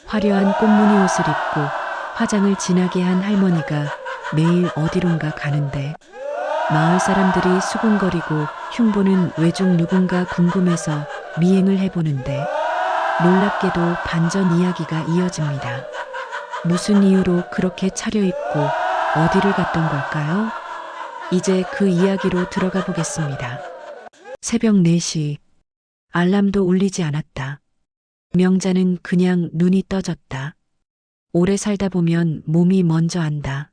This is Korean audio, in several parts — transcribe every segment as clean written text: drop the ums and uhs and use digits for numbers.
화려한 꽃무늬 옷을 입고 화장을 진하게 한 할머니가 매일 어디론가 가는데 마을 사람들이 수군거리고 흉보는 외중 누군가 궁금해서 미행을 해보는데 놀랍게도 반전 이야기가 이어집니다. 무슨 이유로 그렇게 차려입고 어디를 갔던 걸까요? 이제 그 이야기로 들어가 보겠습니다. 새벽 4시, 알람도 울리지 않았다. 명자는 그냥 눈이 떠졌다. 오래 살다 보면 몸이 먼저 안다.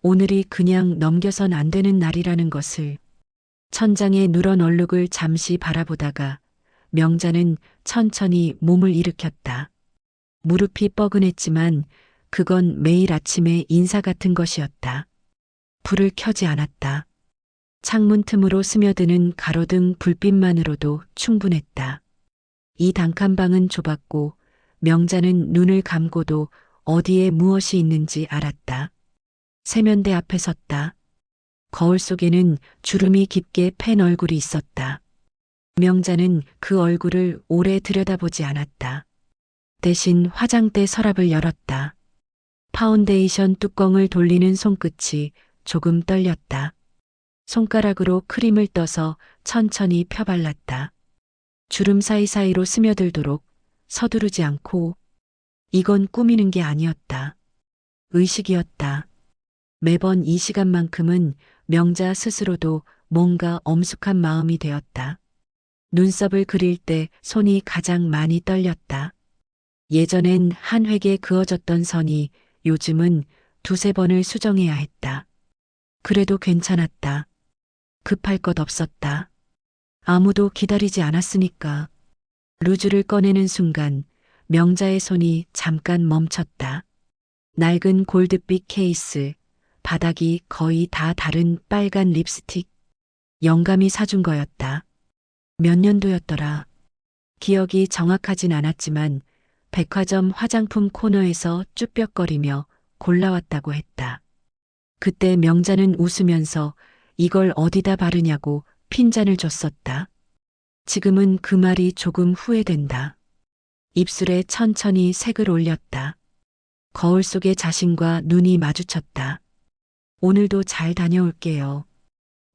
오늘이 그냥 넘겨선 안 되는 날이라는 것을. 천장에 누런 얼룩을 잠시 바라보다가 명자는 천천히 몸을 일으켰다. 무릎이 뻐근했지만 그건 매일 아침의 인사 같은 것이었다. 불을 켜지 않았다. 창문 틈으로 스며드는 가로등 불빛만으로도 충분했다. 이 단칸방은 좁았고 명자는 눈을 감고도 어디에 무엇이 있는지 알았다. 세면대 앞에 섰다. 거울 속에는 주름이 깊게 팬 얼굴이 있었다. 명자는 그 얼굴을 오래 들여다보지 않았다. 대신 화장대 서랍을 열었다. 파운데이션 뚜껑을 돌리는 손끝이 조금 떨렸다. 손가락으로 크림을 떠서 천천히 펴발랐다. 주름 사이사이로 스며들도록 서두르지 않고. 이건 꾸미는 게 아니었다. 의식이었다. 매번 이 시간만큼은 명자 스스로도 뭔가 엄숙한 마음이 되었다. 눈썹을 그릴 때 손이 가장 많이 떨렸다. 예전엔 한 획에 그어졌던 선이 요즘은 두세 번을 수정해야 했다. 그래도 괜찮았다. 급할 것 없었다. 아무도 기다리지 않았으니까. 루즈를 꺼내는 순간 명자의 손이 잠깐 멈췄다. 낡은 골드빛 케이스, 바닥이 거의 다 다른 빨간 립스틱. 영감이 사준 거였다. 몇 년도였더라. 기억이 정확하진 않았지만 백화점 화장품 코너에서 쭈뼛거리며 골라왔다고 했다. 그때 명자는 웃으면서 이걸 어디다 바르냐고 핀잔을 줬었다. 지금은 그 말이 조금 후회된다. 입술에 천천히 색을 올렸다. 거울 속의 자신과 눈이 마주쳤다. 오늘도 잘 다녀올게요.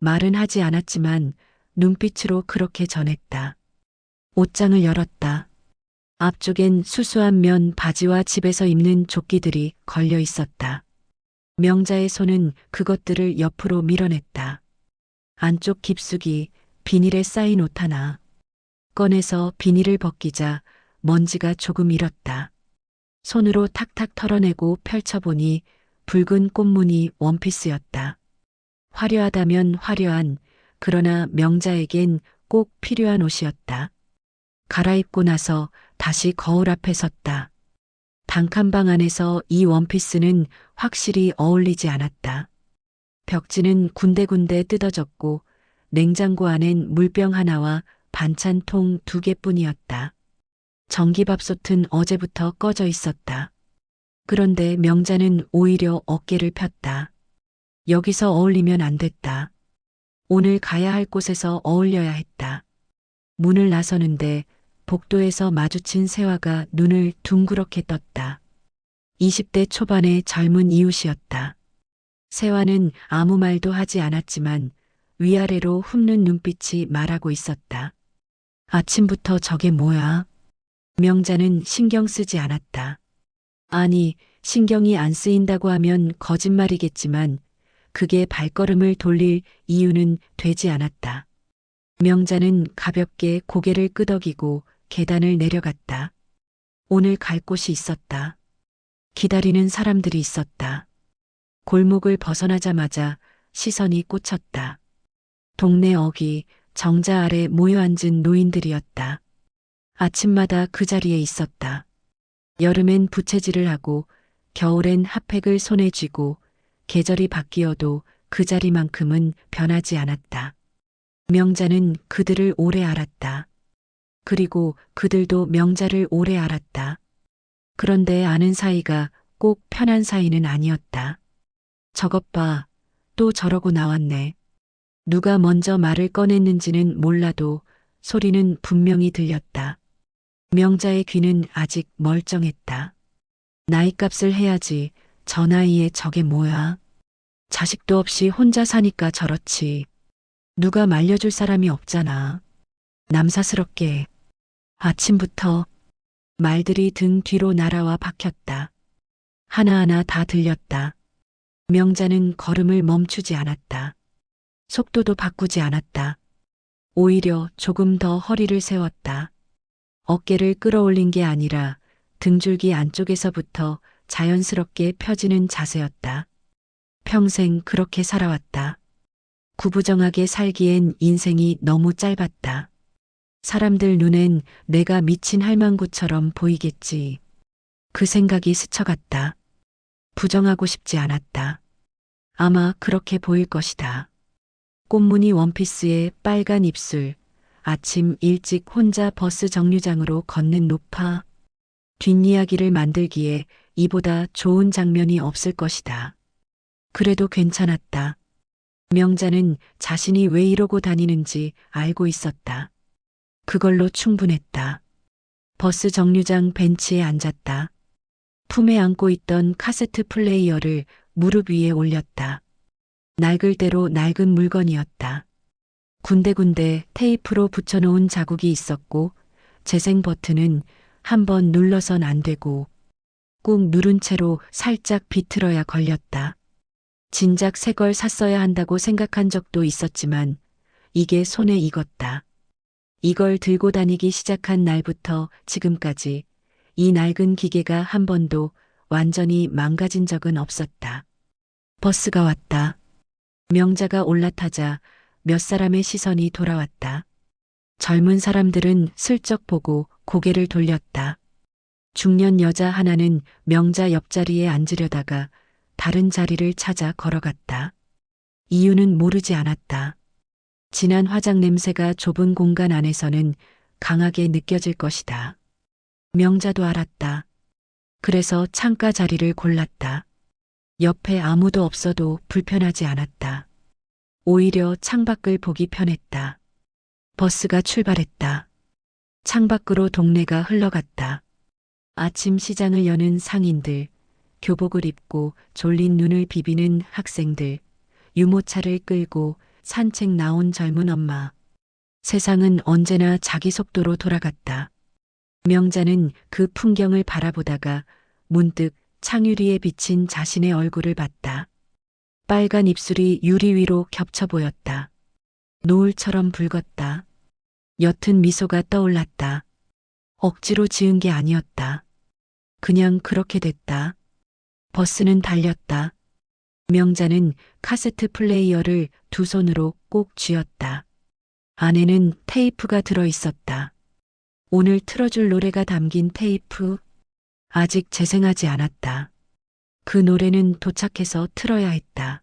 말은 하지 않았지만 눈빛으로 그렇게 전했다. 옷장을 열었다. 앞쪽엔 수수한 면 바지와 집에서 입는 조끼들이 걸려 있었다. 명자의 손은 그것들을 옆으로 밀어냈다. 안쪽 깊숙이 비닐에 쌓인 옷 하나. 꺼내서 비닐을 벗기자 먼지가 조금 일었다. 손으로 탁탁 털어내고 펼쳐보니 붉은 꽃무늬 원피스였다. 화려하다면 화려한, 그러나 명자에겐 꼭 필요한 옷이었다. 갈아입고 나서 다시 거울 앞에 섰다. 단칸방 안에서 이 원피스는 확실히 어울리지 않았다. 벽지는 군데군데 뜯어졌고 냉장고 안엔 물병 하나와 반찬통 2개뿐이었다. 전기밥솥은 어제부터 꺼져 있었다. 그런데 명자는 오히려 어깨를 폈다. 여기서 어울리면 안 됐다. 오늘 가야 할 곳에서 어울려야 했다. 문을 나서는데 복도에서 마주친 세화가 눈을 둥그렇게 떴다. 20대 초반의 젊은 이웃이었다. 세화는 아무 말도 하지 않았지만 위아래로 훑는 눈빛이 말하고 있었다. 아침부터 저게 뭐야? 명자는 신경 쓰지 않았다. 아니, 신경이 안 쓰인다고 하면 거짓말이겠지만 그게 발걸음을 돌릴 이유는 되지 않았다. 명자는 가볍게 고개를 끄덕이고 계단을 내려갔다. 오늘 갈 곳이 있었다. 기다리는 사람들이 있었다. 골목을 벗어나자마자 시선이 꽂혔다. 동네 어귀, 정자 아래 모여 앉은 노인들이었다. 아침마다 그 자리에 있었다. 여름엔 부채질을 하고 겨울엔 핫팩을 손에 쥐고 계절이 바뀌어도 그 자리만큼은 변하지 않았다. 명자는 그들을 오래 알았다. 그리고 그들도 명자를 오래 알았다. 그런데 아는 사이가 꼭 편한 사이는 아니었다. 저것 봐, 또 저러고 나왔네. 누가 먼저 말을 꺼냈는지는 몰라도 소리는 분명히 들렸다. 명자의 귀는 아직 멀쩡했다. 나이값을 해야지. 저 나이에 저게 뭐야? 자식도 없이 혼자 사니까 저렇지. 누가 말려줄 사람이 없잖아. 남사스럽게. 아침부터 말들이 등 뒤로 날아와 박혔다. 하나하나 다 들렸다. 명자는 걸음을 멈추지 않았다. 속도도 바꾸지 않았다. 오히려 조금 더 허리를 세웠다. 어깨를 끌어올린 게 아니라 등줄기 안쪽에서부터 자연스럽게 펴지는 자세였다. 평생 그렇게 살아왔다. 구부정하게 살기엔 인생이 너무 짧았다. 사람들 눈엔 내가 미친 할망구처럼 보이겠지. 그 생각이 스쳐갔다. 부정하고 싶지 않았다. 아마 그렇게 보일 것이다. 꽃무늬 원피스에 빨간 입술, 아침 일찍 혼자 버스 정류장으로 걷는 노파. 뒷이야기를 만들기에 이보다 좋은 장면이 없을 것이다. 그래도 괜찮았다. 명자는 자신이 왜 이러고 다니는지 알고 있었다. 그걸로 충분했다. 버스 정류장 벤치에 앉았다. 품에 안고 있던 카세트 플레이어를 무릎 위에 올렸다. 낡을 대로 낡은 물건이었다. 군데군데 테이프로 붙여놓은 자국이 있었고 재생 버튼은 한번 눌러선 안 되고 꾹 누른 채로 살짝 비틀어야 걸렸다. 진작 새 걸 샀어야 한다고 생각한 적도 있었지만 이게 손에 익었다. 이걸 들고 다니기 시작한 날부터 지금까지 이 낡은 기계가 한 번도 완전히 망가진 적은 없었다. 버스가 왔다. 명자가 올라타자 몇 사람의 시선이 돌아왔다. 젊은 사람들은 슬쩍 보고 고개를 돌렸다. 중년 여자 하나는 명자 옆자리에 앉으려다가 다른 자리를 찾아 걸어갔다. 이유는 모르지 않았다. 진한 화장 냄새가 좁은 공간 안에서는 강하게 느껴질 것이다. 명자도 알았다. 그래서 창가 자리를 골랐다. 옆에 아무도 없어도 불편하지 않았다. 오히려 창밖을 보기 편했다. 버스가 출발했다. 창밖으로 동네가 흘러갔다. 아침 시장을 여는 상인들, 교복을 입고 졸린 눈을 비비는 학생들, 유모차를 끌고 산책 나온 젊은 엄마. 세상은 언제나 자기 속도로 돌아갔다. 명자는 그 풍경을 바라보다가 문득 창유리에 비친 자신의 얼굴을 봤다. 빨간 입술이 유리 위로 겹쳐 보였다. 노을처럼 붉었다. 옅은 미소가 떠올랐다. 억지로 지은 게 아니었다. 그냥 그렇게 됐다. 버스는 달렸다. 명자는 카세트 플레이어를 두 손으로 꼭 쥐었다. 안에는 테이프가 들어 있었다. 오늘 틀어줄 노래가 담긴 테이프. 아직 재생하지 않았다. 그 노래는 도착해서 틀어야 했다.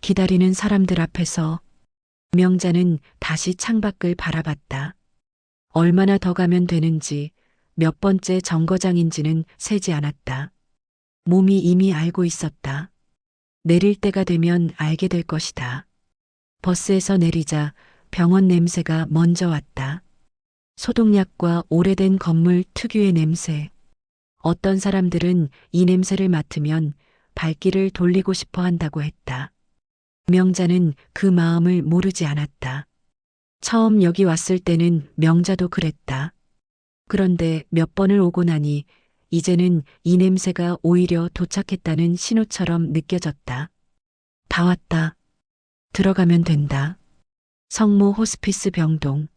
기다리는 사람들 앞에서 명자는 다시 창밖을 바라봤다. 얼마나 더 가면 되는지, 몇 번째 정거장인지는 세지 않았다. 몸이 이미 알고 있었다. 내릴 때가 되면 알게 될 것이다. 버스에서 내리자 병원 냄새가 먼저 왔다. 소독약과 오래된 건물 특유의 냄새. 어떤 사람들은 이 냄새를 맡으면 발길을 돌리고 싶어 한다고 했다. 명자는 그 마음을 모르지 않았다. 처음 여기 왔을 때는 명자도 그랬다. 그런데 몇 번을 오고 나니 이제는 이 냄새가 오히려 도착했다는 신호처럼 느껴졌다. 다 왔다. 들어가면 된다. 성모 호스피스 병동.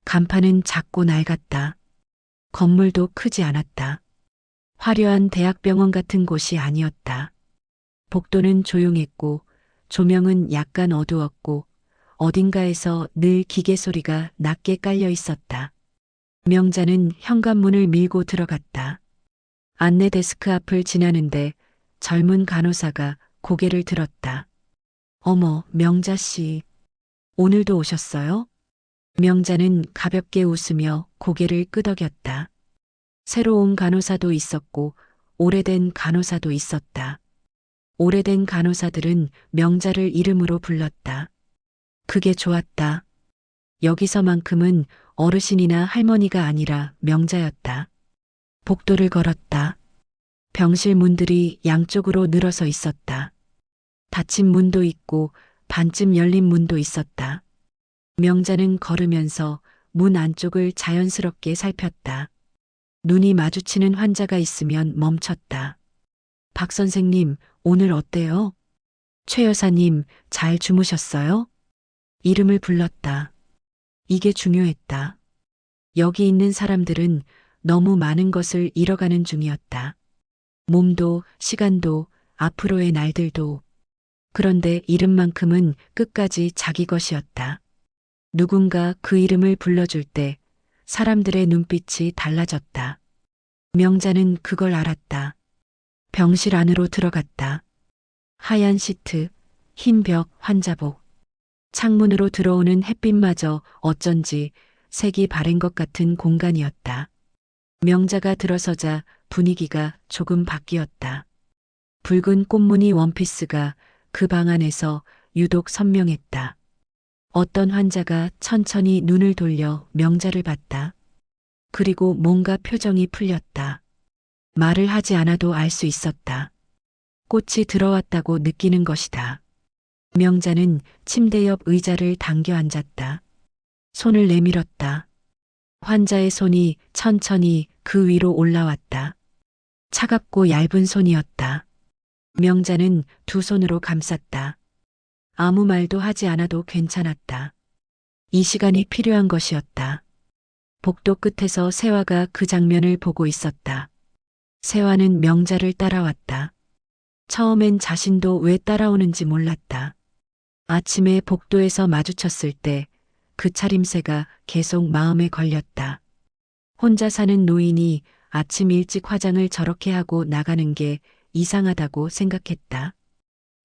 간판은 작고 낡았다. 건물도 크지 않았다. 화려한 대학병원 같은 곳이 아니었다. 복도는 조용했고 조명은 약간 어두웠고 어딘가에서 늘 기계 소리가 낮게 깔려 있었다. 명자는 현관문을 밀고 들어갔다. 안내 데스크 앞을 지나는데 젊은 간호사가 고개를 들었다. 어머, 명자 씨. 오늘도 오셨어요? 명자는 가볍게 웃으며 고개를 끄덕였다. 새로운 간호사도 있었고 오래된 간호사도 있었다. 오래된 간호사들은 명자를 이름으로 불렀다. 그게 좋았다. 여기서만큼은 어르신이나 할머니가 아니라 명자였다. 복도를 걸었다. 병실 문들이 양쪽으로 늘어서 있었다. 닫힌 문도 있고 반쯤 열린 문도 있었다. 명자는 걸으면서 문 안쪽을 자연스럽게 살폈다. 눈이 마주치는 환자가 있으면 멈췄다. 박 선생님, 오늘 어때요? 최 여사님, 잘 주무셨어요? 이름을 불렀다. 이게 중요했다. 여기 있는 사람들은 너무 많은 것을 잃어가는 중이었다. 몸도, 시간도, 앞으로의 날들도. 그런데 이름만큼은 끝까지 자기 것이었다. 누군가 그 이름을 불러줄 때 사람들의 눈빛이 달라졌다. 명자는 그걸 알았다. 병실 안으로 들어갔다. 하얀 시트, 흰 벽, 환자복. 창문으로 들어오는 햇빛마저 어쩐지 색이 바랜 것 같은 공간이었다. 명자가 들어서자 분위기가 조금 바뀌었다. 붉은 꽃무늬 원피스가 그 방 안에서 유독 선명했다. 어떤 환자가 천천히 눈을 돌려 명자를 봤다. 그리고 뭔가 표정이 풀렸다. 말을 하지 않아도 알 수 있었다. 꽃이 들어왔다고 느끼는 것이다. 명자는 침대 옆 의자를 당겨 앉았다. 손을 내밀었다. 환자의 손이 천천히 그 위로 올라왔다. 차갑고 얇은 손이었다. 명자는 두 손으로 감쌌다. 아무 말도 하지 않아도 괜찮았다. 이 시간이 필요한 것이었다. 복도 끝에서 세화가 그 장면을 보고 있었다. 세화는 명자를 따라왔다. 처음엔 자신도 왜 따라오는지 몰랐다. 아침에 복도에서 마주쳤을 때 그 차림새가 계속 마음에 걸렸다. 혼자 사는 노인이 아침 일찍 화장을 저렇게 하고 나가는 게 이상하다고 생각했다.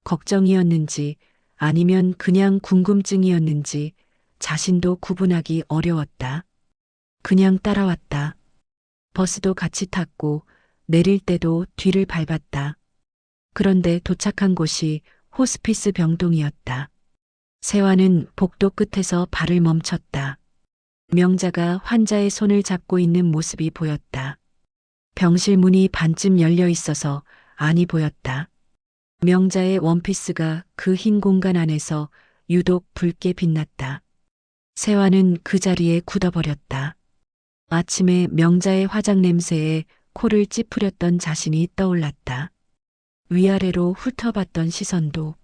걱정이었는지 아니면 그냥 궁금증이었는지 자신도 구분하기 어려웠다. 그냥 따라왔다. 버스도 같이 탔고 내릴 때도 뒤를 밟았다. 그런데 도착한 곳이 호스피스 병동이었다. 세화는 복도 끝에서 발을 멈췄다. 명자가 환자의 손을 잡고 있는 모습이 보였다. 병실 문이 반쯤 열려 있어서 안이 보였다. 명자의 원피스가 그 흰 공간 안에서 유독 붉게 빛났다. 세화는 그 자리에 굳어버렸다. 아침에 명자의 화장 냄새에 코를 찌푸렸던 자신이 떠올랐다. 위아래로 훑어봤던 시선도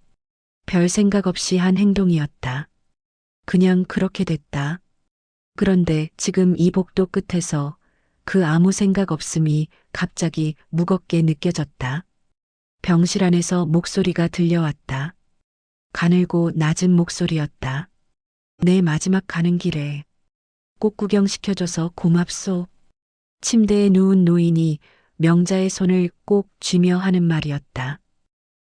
별 생각 없이 한 행동이었다. 그냥 그렇게 됐다. 그런데 지금 이 복도 끝에서 그 아무 생각 없음이 갑자기 무겁게 느껴졌다. 병실 안에서 목소리가 들려왔다. 가늘고 낮은 목소리였다. 내 마지막 가는 길에 꽃 구경시켜줘서 고맙소. 침대에 누운 노인이 명자의 손을 꼭 쥐며 하는 말이었다.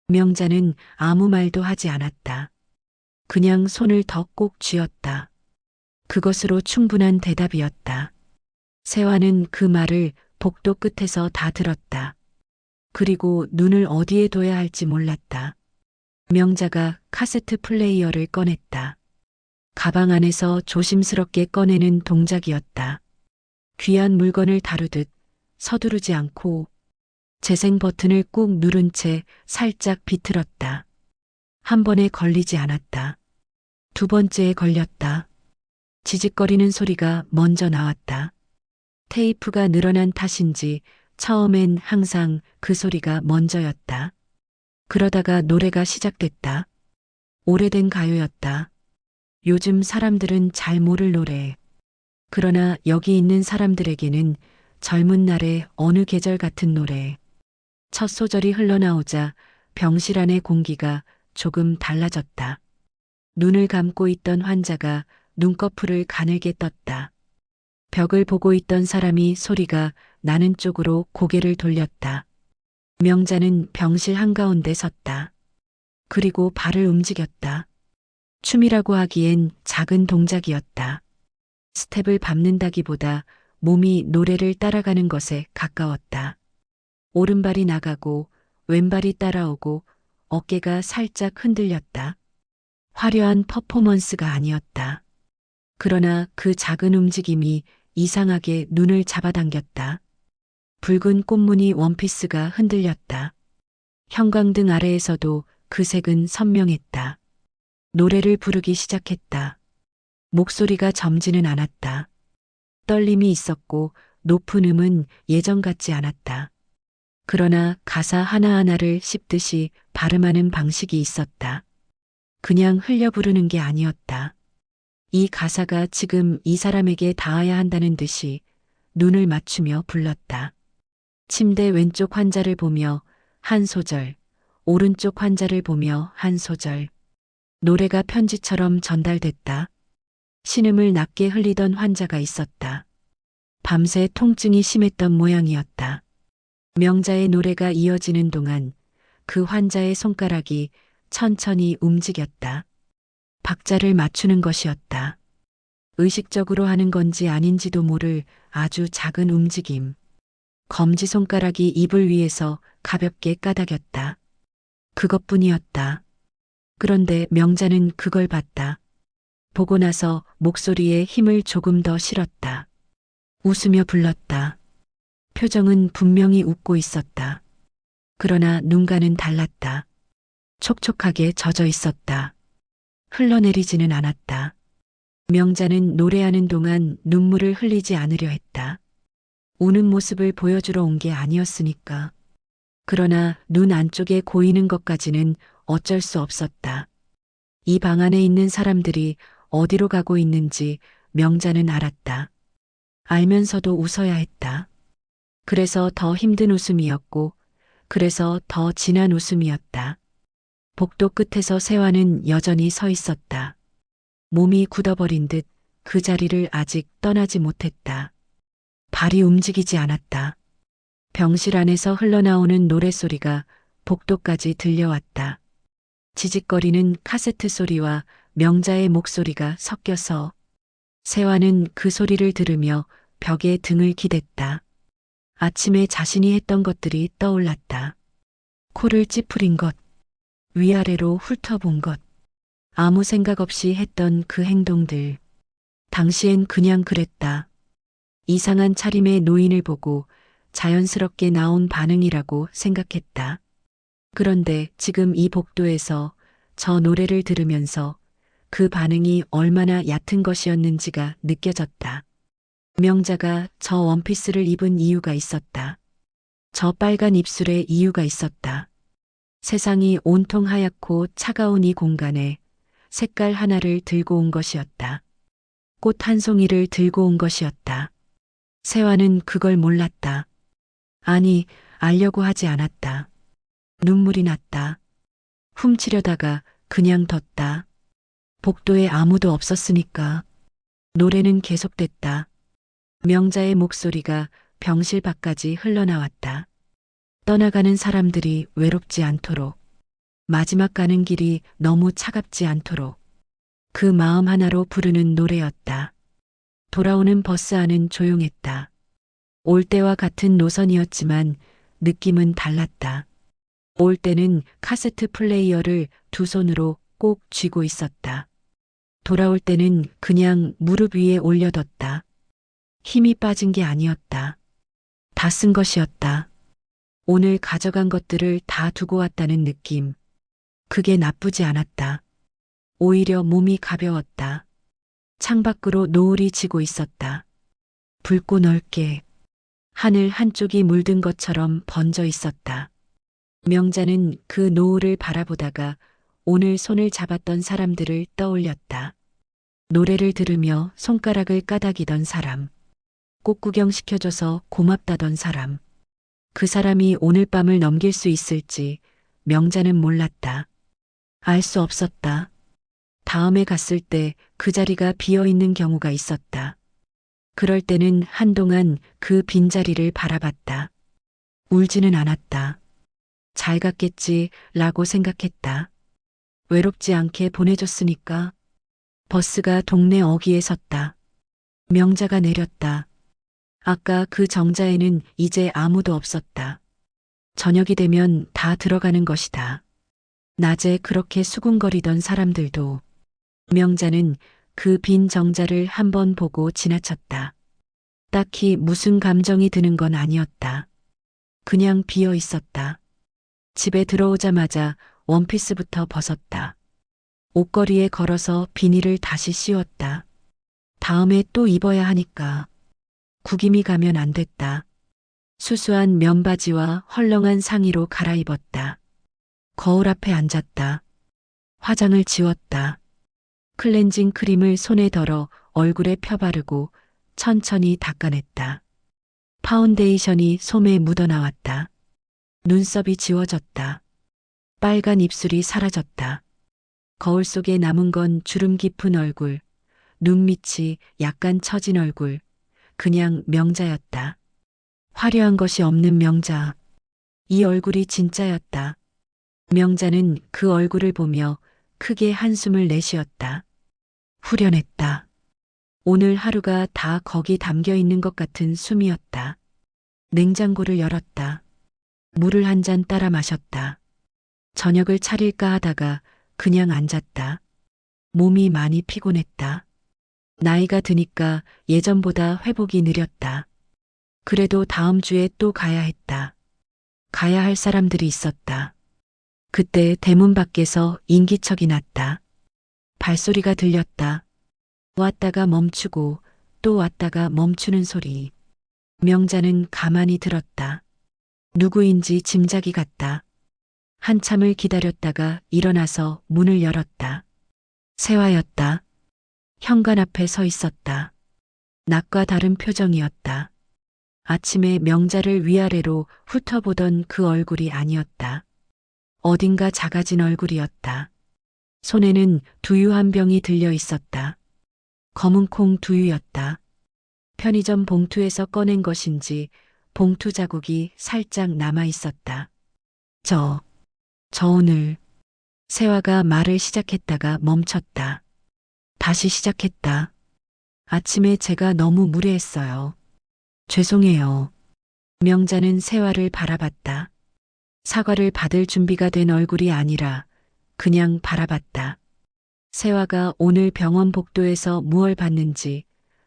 명자는 아무 말도 하지 않았다. 그냥 손을 더 꼭 쥐었다. 그것으로 충분한 대답이었다. 세화는 그 말을 복도 끝에서 다 들었다. 그리고 눈을 어디에 둬야 할지 몰랐다. 명자가 카세트 플레이어를 꺼냈다. 가방 안에서 조심스럽게 꺼내는 동작이었다. 귀한 물건을 다루듯 서두르지 않고 재생 버튼을 꾹 누른 채 살짝 비틀었다. 한 번에 걸리지 않았다. 두 번째에 걸렸다. 지직거리는 소리가 먼저 나왔다. 테이프가 늘어난 탓인지 처음엔 항상 그 소리가 먼저였다. 그러다가 노래가 시작됐다. 오래된 가요였다. 요즘 사람들은 잘 모를 노래. 그러나 여기 있는 사람들에게는 젊은 날의 어느 계절 같은 노래. 첫 소절이 흘러나오자 병실 안의 공기가 조금 달라졌다. 눈을 감고 있던 환자가 눈꺼풀을 가늘게 떴다. 벽을 보고 있던 사람이 소리가 나는 쪽으로 고개를 돌렸다. 명자는 병실 한가운데 섰다. 그리고 발을 움직였다. 춤이라고 하기엔 작은 동작이었다. 스텝을 밟는다기보다 몸이 노래를 따라가는 것에 가까웠다. 오른발이 나가고 왼발이 따라오고 어깨가 살짝 흔들렸다. 화려한 퍼포먼스가 아니었다. 그러나 그 작은 움직임이 이상하게 눈을 잡아당겼다. 붉은 꽃무늬 원피스가 흔들렸다. 형광등 아래에서도 그 색은 선명했다. 노래를 부르기 시작했다. 목소리가 점지는 않았다. 떨림이 있었고 높은 음은 예전 같지 않았다. 그러나 가사 하나하나를 씹듯이 발음하는 방식이 있었다. 그냥 흘려 부르는 게 아니었다. 이 가사가 지금 이 사람에게 닿아야 한다는 듯이 눈을 맞추며 불렀다. 침대 왼쪽 환자를 보며 한 소절, 오른쪽 환자를 보며 한 소절. 노래가 편지처럼 전달됐다. 신음을 낮게 흘리던 환자가 있었다. 밤새 통증이 심했던 모양이었다. 명자의 노래가 이어지는 동안 그 환자의 손가락이 천천히 움직였다. 박자를 맞추는 것이었다. 의식적으로 하는 건지 아닌지도 모를 아주 작은 움직임. 검지손가락이 이불 위에서 가볍게 까닥였다. 그것뿐이었다. 그런데 명자는 그걸 봤다. 보고 나서 목소리에 힘을 조금 더 실었다. 웃으며 불렀다. 표정은 분명히 웃고 있었다. 그러나 눈가는 달랐다. 촉촉하게 젖어 있었다. 흘러내리지는 않았다. 명자는 노래하는 동안 눈물을 흘리지 않으려 했다. 우는 모습을 보여주러 온 게 아니었으니까. 그러나 눈 안쪽에 고이는 것까지는 어쩔 수 없었다. 이 방 안에 있는 사람들이 어디로 가고 있는지 명자는 알았다. 알면서도 웃어야 했다. 그래서 더 힘든 웃음이었고, 그래서 더 진한 웃음이었다. 복도 끝에서 세화는 여전히 서 있었다. 몸이 굳어버린 듯 그 자리를 아직 떠나지 못했다. 발이 움직이지 않았다. 병실 안에서 흘러나오는 노랫소리가 복도까지 들려왔다. 지직거리는 카세트 소리와 명자의 목소리가 섞여서 세화는 그 소리를 들으며 벽에 등을 기댔다. 아침에 자신이 했던 것들이 떠올랐다. 코를 찌푸린 것, 위아래로 훑어본 것, 아무 생각 없이 했던 그 행동들. 당시엔 그냥 그랬다. 이상한 차림의 노인을 보고 자연스럽게 나온 반응이라고 생각했다. 그런데 지금 이 복도에서 저 노래를 들으면서 그 반응이 얼마나 얕은 것이었는지가 느껴졌다. 명자가 저 원피스를 입은 이유가 있었다. 저 빨간 입술에 이유가 있었다. 세상이 온통 하얗고 차가운 이 공간에 색깔 하나를 들고 온 것이었다. 꽃 한 송이를 들고 온 것이었다. 세화는 그걸 몰랐다. 아니, 알려고 하지 않았다. 눈물이 났다. 훔치려다가 그냥 뒀다. 복도에 아무도 없었으니까. 노래는 계속됐다. 명자의 목소리가 병실 밖까지 흘러나왔다. 떠나가는 사람들이 외롭지 않도록. 마지막 가는 길이 너무 차갑지 않도록. 그 마음 하나로 부르는 노래였다. 돌아오는 버스 안은 조용했다. 올 때와 같은 노선이었지만 느낌은 달랐다. 올 때는 카세트 플레이어를 두 손으로 꼭 쥐고 있었다. 돌아올 때는 그냥 무릎 위에 올려뒀다. 힘이 빠진 게 아니었다. 다 쓴 것이었다. 오늘 가져간 것들을 다 두고 왔다는 느낌. 그게 나쁘지 않았다. 오히려 몸이 가벼웠다. 창밖으로 노을이 지고 있었다. 붉고 넓게 하늘 한쪽이 물든 것처럼 번져 있었다. 명자는 그 노을을 바라보다가 오늘 손을 잡았던 사람들을 떠올렸다. 노래를 들으며 손가락을 까닥이던 사람. 꽃 구경시켜줘서 고맙다던 사람. 그 사람이 오늘 밤을 넘길 수 있을지 명자는 몰랐다. 알 수 없었다. 다음에 갔을 때 그 자리가 비어 있는 경우가 있었다. 그럴 때는 한동안 그 빈자리를 바라봤다. 울지는 않았다. 잘 갔겠지 라고 생각했다. 외롭지 않게 보내줬으니까. 버스가 동네 어귀에 섰다. 명자가 내렸다. 아까 그 정자에는 이제 아무도 없었다. 저녁이 되면 다 들어가는 것이다. 낮에 그렇게 수군거리던 사람들도. 명자는 그 빈 정자를 한번 보고 지나쳤다. 딱히 무슨 감정이 드는 건 아니었다. 그냥 비어 있었다. 집에 들어오자마자 원피스부터 벗었다. 옷걸이에 걸어서 비닐을 다시 씌웠다. 다음에 또 입어야 하니까 구김이 가면 안 됐다. 수수한 면바지와 헐렁한 상의로 갈아입었다. 거울 앞에 앉았다. 화장을 지웠다. 클렌징 크림을 손에 덜어 얼굴에 펴바르고 천천히 닦아냈다. 파운데이션이 솜에 묻어나왔다. 눈썹이 지워졌다. 빨간 입술이 사라졌다. 거울 속에 남은 건 주름 깊은 얼굴, 눈밑이 약간 처진 얼굴, 그냥 명자였다. 화려한 것이 없는 명자. 이 얼굴이 진짜였다. 명자는 그 얼굴을 보며 크게 한숨을 내쉬었다. 후련했다. 오늘 하루가 다 거기 담겨 있는 것 같은 숨이었다. 냉장고를 열었다. 물을 한 잔 따라 마셨다. 저녁을 차릴까 하다가 그냥 앉았다. 몸이 많이 피곤했다. 나이가 드니까 예전보다 회복이 느렸다. 그래도 다음 주에 또 가야 했다. 가야 할 사람들이 있었다. 그때 대문 밖에서 인기척이 났다. 발소리가 들렸다. 왔다가 멈추고 또 왔다가 멈추는 소리. 명자는 가만히 들었다. 누구인지 짐작이 갔다. 한참을 기다렸다가 일어나서 문을 열었다. 세화였다. 현관 앞에 서 있었다. 낮과 다른 표정이었다. 아침에 명자를 위아래로 훑어보던 그 얼굴이 아니었다. 어딘가 작아진 얼굴이었다. 손에는 두유 한 병이 들려 있었다. 검은 콩 두유였다. 편의점 봉투에서 꺼낸 것인지 봉투 자국이 살짝 남아 있었다. 저 오늘. 세화가 말을 시작했다가 멈췄다. 다시 시작했다. 아침에 제가 너무 무례했어요. 죄송해요. 명자는 세화를 바라봤다. 사과를 받을 준비가 된 얼굴이 아니라 그냥 바라봤다. 세화가 오늘 병원 복도에서 무얼 봤는지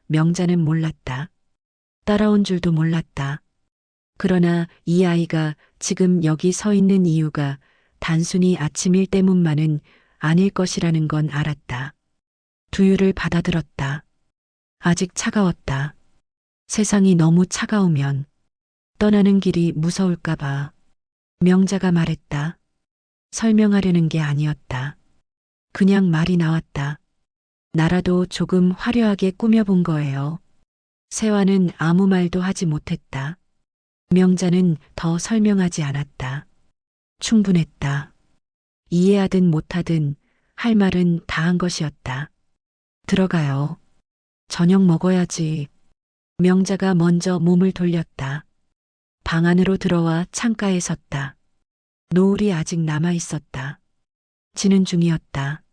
명자는 몰랐다. 따라온 줄도 몰랐다. 그러나 이 아이가 지금 여기 서 있는 이유가 단순히 아침 일 때문만은 아닐 것이라는 건 알았다. 두유를 받아들었다. 아직 차가웠다. 세상이 너무 차가우면 떠나는 길이 무서울까봐. 명자가 말했다. 설명하려는 게 아니었다. 그냥 말이 나왔다. 나라도 조금 화려하게 꾸며본 거예요. 세화는 아무 말도 하지 못했다. 명자는 더 설명하지 않았다. 충분했다. 이해하든 못하든 할 말은 다 한 것이었다. 들어가요. 저녁 먹어야지. 명자가 먼저 몸을 돌렸다. 방 안으로 들어와 창가에 섰다. 노을이 아직 남아 있었다. 지는 중이었다.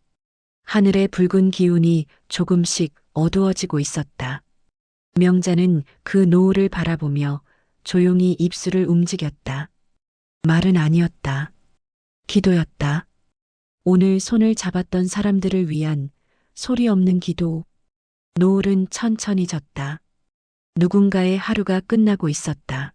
하늘의 붉은 기운이 조금씩 어두워지고 있었다. 명자는 그 노을을 바라보며 조용히 입술을 움직였다. 말은 아니었다. 기도였다. 오늘 손을 잡았던 사람들을 위한 소리 없는 기도. 노을은 천천히 졌다. 누군가의 하루가 끝나고 있었다.